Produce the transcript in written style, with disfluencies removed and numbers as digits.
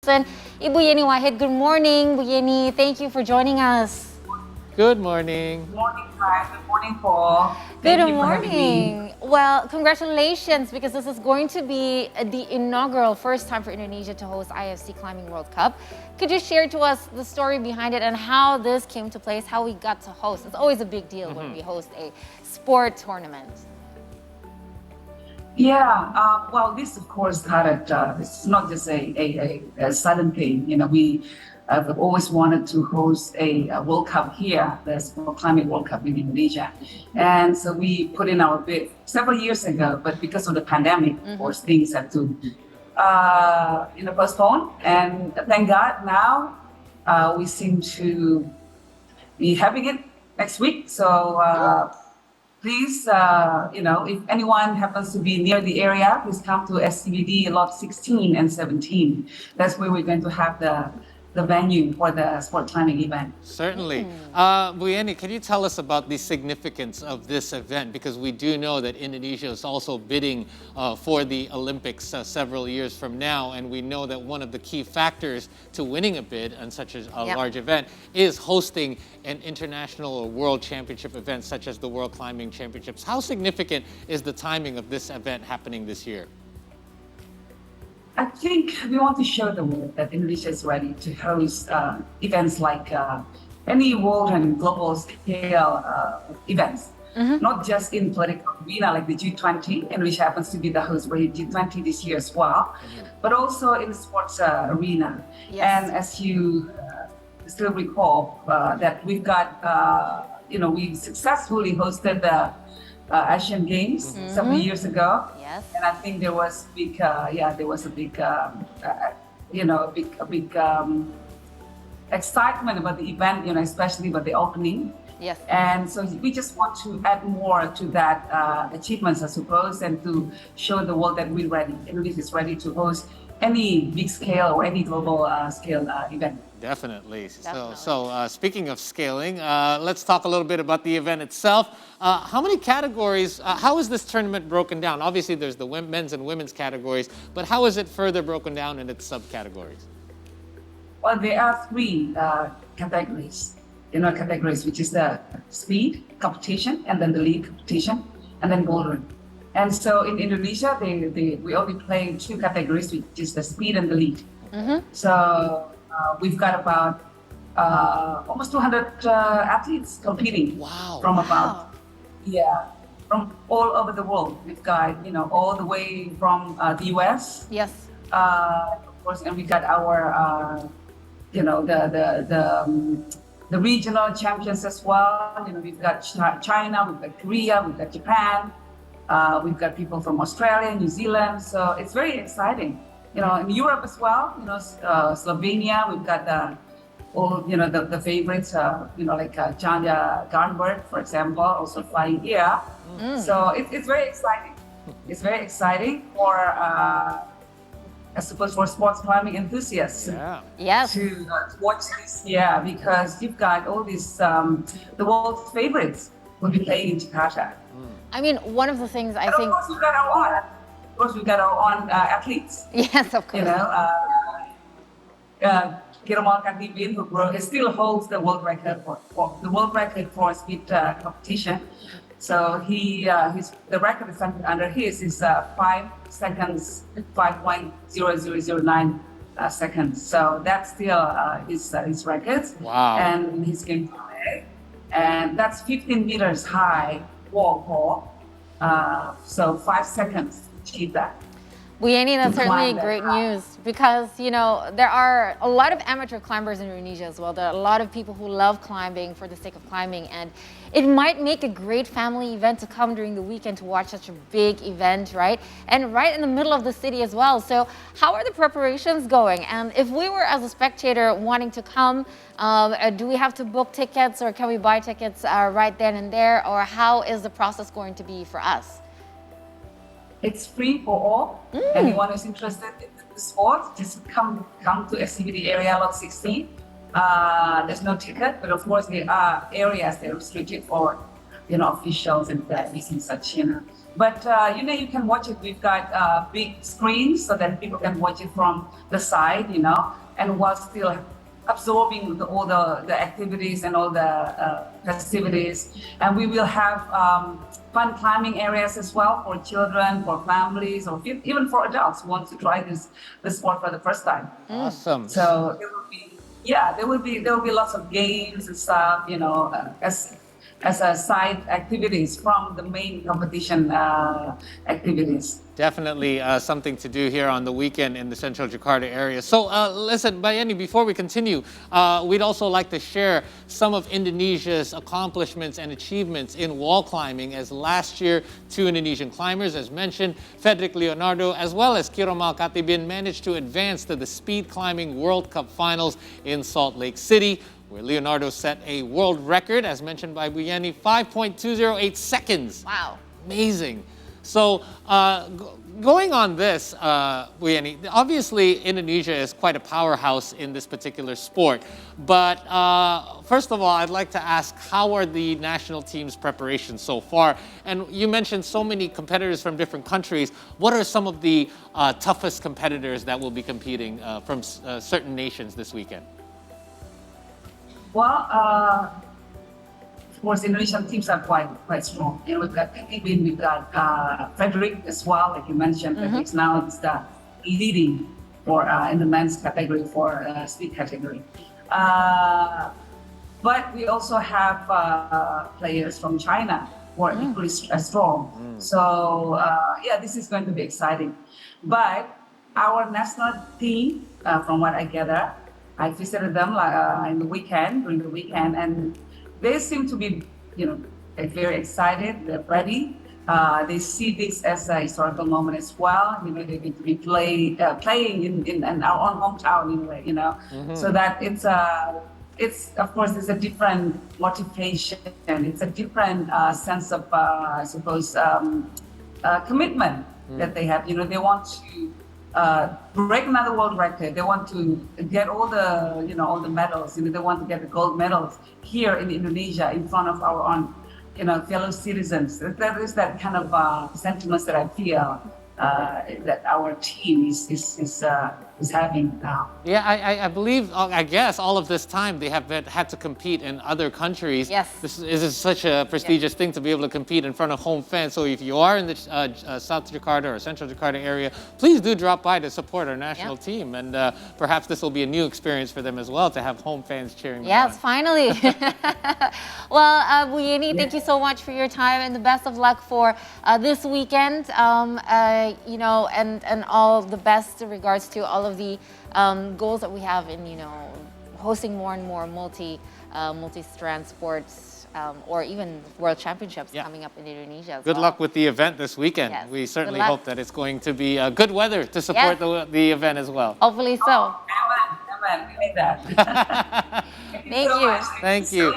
Houston. Ibu Yenny Wahid, good morning. Bu Yenny, thank you for joining us. Good morning. Good morning, hi. Good morning, Paul. Good Thank you for having me. morning. Well, congratulations, because this is going to be the inaugural first time for Indonesia to host IFSC Climbing World Cup. Could you share to us the story behind it and how this came to place, how we got to host? It's always a big deal when we host a sport tournament. Yeah, well, this of course started. It's not just a sudden thing. We have always wanted to host a World Cup here, the Sport Climate World Cup in Indonesia, and so we put in our bid several years ago. But because of the pandemic, of course, things had to postpone. And thank God now we seem to be having it next week. So. Please, if anyone happens to be near the area, please come to SCBD lot 16 and 17. That's where we're going to have the venue for the sport climbing event. Certainly. Bu Yenny, can you tell us about the significance of this event? Because we do know that Indonesia is also bidding for the Olympics several years from now, and we know that one of the key factors to winning a bid on such a large event is hosting an international or world championship event such as the World Climbing Championships. How significant is the timing of this event happening this year? I think we want to show the world that Indonesia is ready to host events like any world and global scale events, not just in political arena like the G20. Indonesia happens to be the host for the G20 this year as well, but also in the sports arena. Yes. And as you still recall, that we've got, we successfully hosted the Asian Games several years ago. Yes. And I think there was big, there was a big, excitement about the event, especially about the opening. Yes. And so we just want to add more to that achievements, I suppose, and to show the world that we're ready. Indonesia is ready to host any big scale or any global scale event. Definitely. So speaking of scaling, let's talk a little bit about the event itself. How many categories, how is this tournament broken down? Obviously, there's the men's and women's categories, but how is it further broken down in its subcategories? Well, there are three categories, which is the speed competition, and then the lead competition, and then bouldering. And so in Indonesia, we only play two categories, which is the speed and the lead. So we've got about almost 200 athletes competing. Wow. From all over the world. We've got, all the way from the US. Yes. Of course, and we got our, the regional champions as well. We've got China, we've got Korea, we've got Japan. We've got people from Australia, New Zealand. So it's very exciting. In Europe as well, Slovenia, we've got the favorites, like Janja Garnberg, for example, also flying here. So it's very exciting. It's very exciting for, I suppose, for sports climbing enthusiasts. Yeah. Yes. To watch this, because you've got all these, the world's favorites will be playing in Jakarta. I mean, one of the things I And think. Of course, we've got our own athletes. Yes, of course. Kiramal Katibin, who still holds the world record for speed competition. So the record is under his is 5 seconds, 5.0009 seconds. So that's still his record. Wow. And he's going to play. And that's 15 meters high wall. So 5 seconds to achieve that. Bu Yenny, that's To certainly climb that great high. news, because, there are a lot of amateur climbers in Indonesia as well. There are a lot of people who love climbing for the sake of climbing, and it might make a great family event to come during the weekend to watch such a big event, right? And right in the middle of the city as well. So how are the preparations going? And if we were, as a spectator, wanting to come, do we have to book tickets, or can we buy tickets right then and there? Or how is the process going to be for us? It's free for all. Anyone who's interested in the sport, just come to SCBD area lot 16. There's no ticket, but of course there are areas that are restricted for, officials and families and such, But you can watch it. We've got big screens so that people can watch it from the side, and while still absorbing all the activities and all the festivities. And we will have fun climbing areas as well for children, for families, or even for adults who want to try this sport for the first time. Awesome. So there will be, there will be lots of games and stuff, as a side activities from the main competition activities. Definitely something to do here on the weekend in the Central Jakarta area. So listen, Yenny, before we continue, we'd also like to share some of Indonesia's accomplishments and achievements in wall climbing, as last year 2 Indonesian climbers, as mentioned, Frederick Leonardo as well as Kiromal Katibin, managed to advance to the Speed Climbing World Cup Finals in Salt Lake City, where Leonardo set a world record, as mentioned by Yenny, 5.208 seconds. Wow. Amazing. So going on this, Yenny, obviously Indonesia is quite a powerhouse in this particular sport. But first of all, I'd like to ask, how are the national team's preparations so far? And you mentioned so many competitors from different countries. What are some of the toughest competitors that will be competing from certain nations this weekend? Well, of course, Indonesian teams are quite strong. We've got Katibin, we've got Frederick as well, like you mentioned. Frederick's now is the leading for in the men's category for speed category. But we also have players from China who are equally strong. So this is going to be exciting. But our national team, from what I gather, I visited them during the weekend, and they seem to be, very excited. They're ready. They see this as a historical moment as well. They're going to be playing in our own hometown in a way. So that it's of course it's a different motivation. It's a different sense of I suppose commitment that they have. They want to break another world record. They want to get all the medals. They want to get the gold medals here in Indonesia in front of our own, fellow citizens. There is that kind of sentiments that I feel that our team is having now. Yeah, I believe, I guess, all of this time they have had to compete in other countries. Yes. This is such a prestigious thing to be able to compete in front of home fans. So if you are in the South Jakarta or Central Jakarta area, please do drop by to support our national team. And perhaps this will be a new experience for them as well, to have home fans cheering them on. Yes, finally. Well, Yenny, thank you so much for your time, and the best of luck for this weekend. And all the best in regards to all of the goals that we have in, hosting more and more multi-strand sports, or even world championships coming up in Indonesia as Good well. luck with the event this weekend. Yes. We certainly hope that it's going to be good weather to support the event as well. Hopefully so. Amen. We need that. Thank you. Thank you.